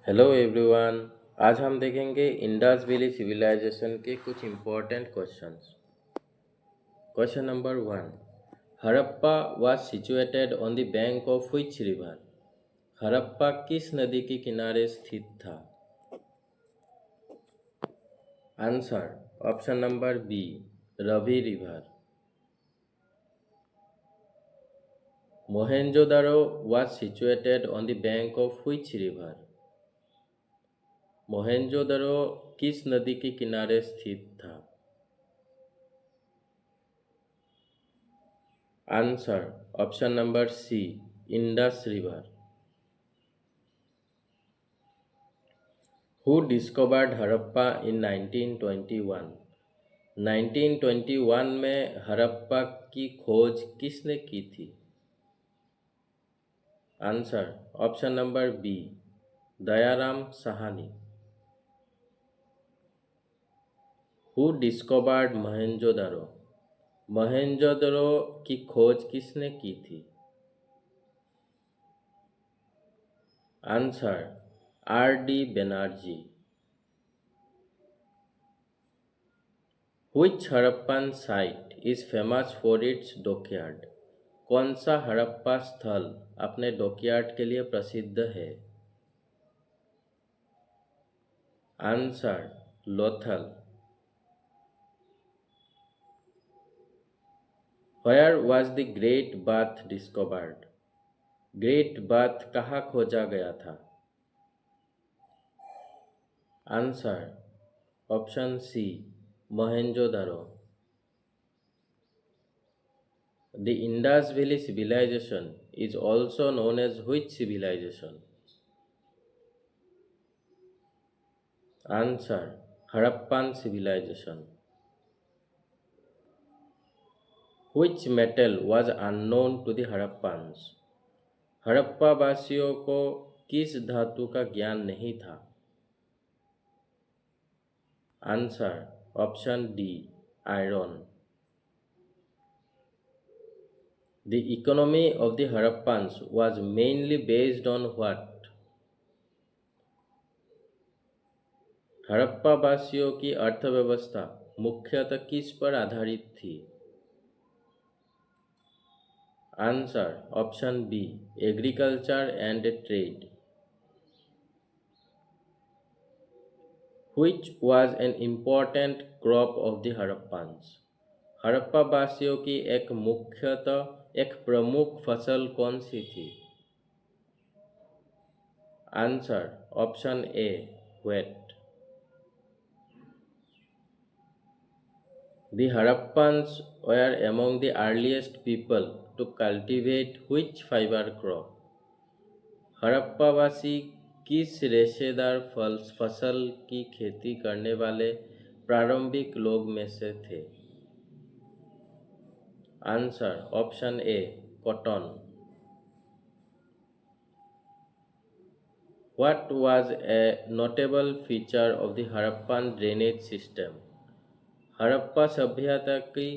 Hello everyone. आज हम देखेंगे इंडस वैली सिविलाइजेशन के कुछ important questions. Question number 1। Harappa was situated on the bank of which river? Harappa किस नदी के किनारे स्थित था? Answer option number B, Ravi river. Mohenjodaro was situated on the bank of which river? Mohenjodaro किस नदी के किनारे स्थित था? Answer option number C, Indus river. Who discovered Harappa in 1921? 1921 में हड़प्पा की खोज किसने की थी? Answer option number B, Dayaram Sahni. Who discovered Mohenjodaro? Mohenjodaro की खोज किसने की थी? Answer R D Banerjee. Which Harappan site is famous for its dockyard? कौन सा हड़प्पा स्थल अपने डॉकयार्ड के लिए प्रसिद्ध है? Answer Lothal. Where was the great bath discovered? Great bath कहाँ खोजा गया था? Answer option C, Mohenjodaro. The Indus Valley civilization is also known as which civilization? Answer Harappan civilization. Which metal was unknown to the Harappans? Harappa वासियों को किस धातु का ज्ञान नहीं था? Answer option D, iron. The economy of the Harappans was mainly based on what? Harappa वासियों की अर्थव्यवस्था मुख्यतः किस पर आधारित थी? Answer option B, agriculture and trade. Which was an important crop of the Harappans? Harappa वासियों की एक प्रमुख फसल कौन सी थी? Answer option A, wheat. The Harappans were among the earliest people to cultivate which fiber crop? हड़प्पावासी किस रेशेदार फसल की खेती करने वाले प्रारंभिक लोग में से थे? Answer option A, cotton. What was a notable feature of the Harappan drainage system? Harappa सभ्यता की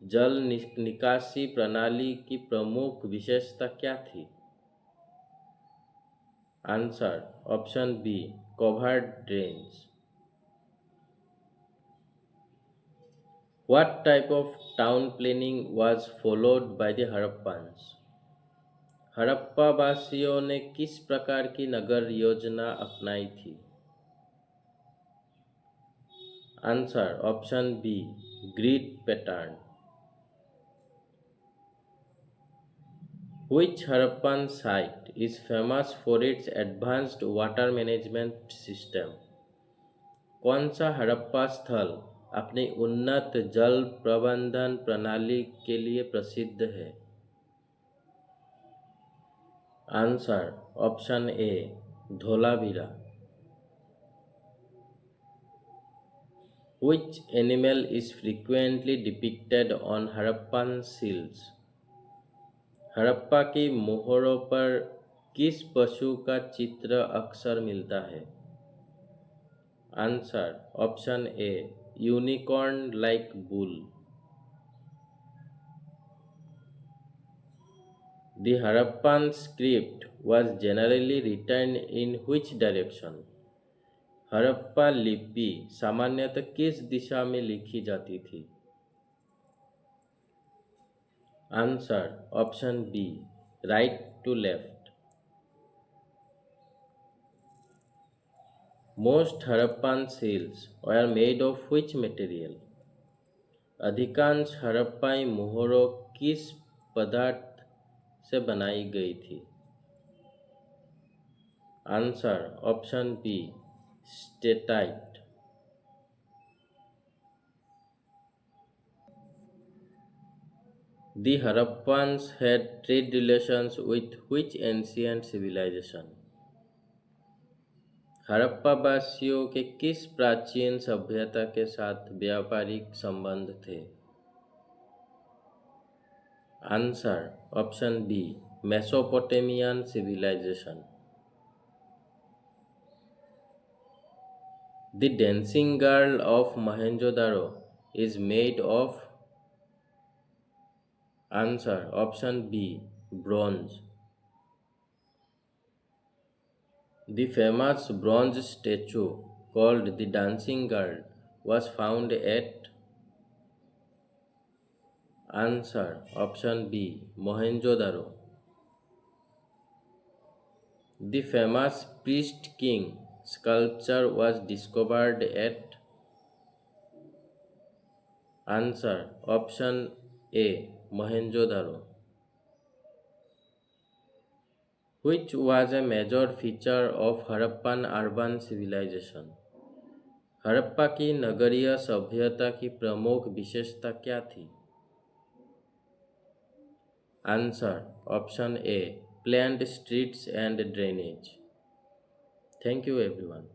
जल निकासी प्रणाली की प्रमुख विशेषता क्या थी? Answer option B, covered drains. What type of town planning was followed by the Harappans? Harappa वासियों ने किस प्रकार की नगर योजना अपनाई थी? Answer option B, grid pattern. Which Harappan site is famous for its advanced water management system? कौन सा हड़प्पा स्थल अपनी उन्नत जल प्रबंधन प्रणाली के लिए प्रसिद्ध है? Answer option A, Dholavira. Which animal is frequently depicted on Harappan seals? Harappa की मोहरों पर किस पशु का चित्र अक्सर मिलता है? Answer option A, unicorn like bull. The Harappan script was generally written in which direction? Harappa लिपि सामान्यतः किस दिशा में लिखी जाती थी? Answer option B, right to left. Most Harappan seals were made of which material? अधिकांश हड़प्पाई मोहरों किस पदार्थ से बनाई गई थी? Answer option B, steatite. The Harappans had trade relations with which ancient civilization? हड़प्पावासियों के किस प्राचीन सभ्यता के साथ व्यापारिक संबंध थे? Answer option B, Mesopotamian civilisation. The dancing girl of Mohenjo-daro is made of? Answer option B, bronze. The famous bronze statue called the Dancing Girl was found at? Answer option B, Mohenjo-daro. The famous Priest King sculpture was discovered at? Answer option A, Mohenjo-daro. Which was a major feature of Harappan urban civilization? Harappa की नगरीय सभ्यता की प्रमुख विशेषता क्या थी? Answer option A, planned streets and drainage. Thank you everyone.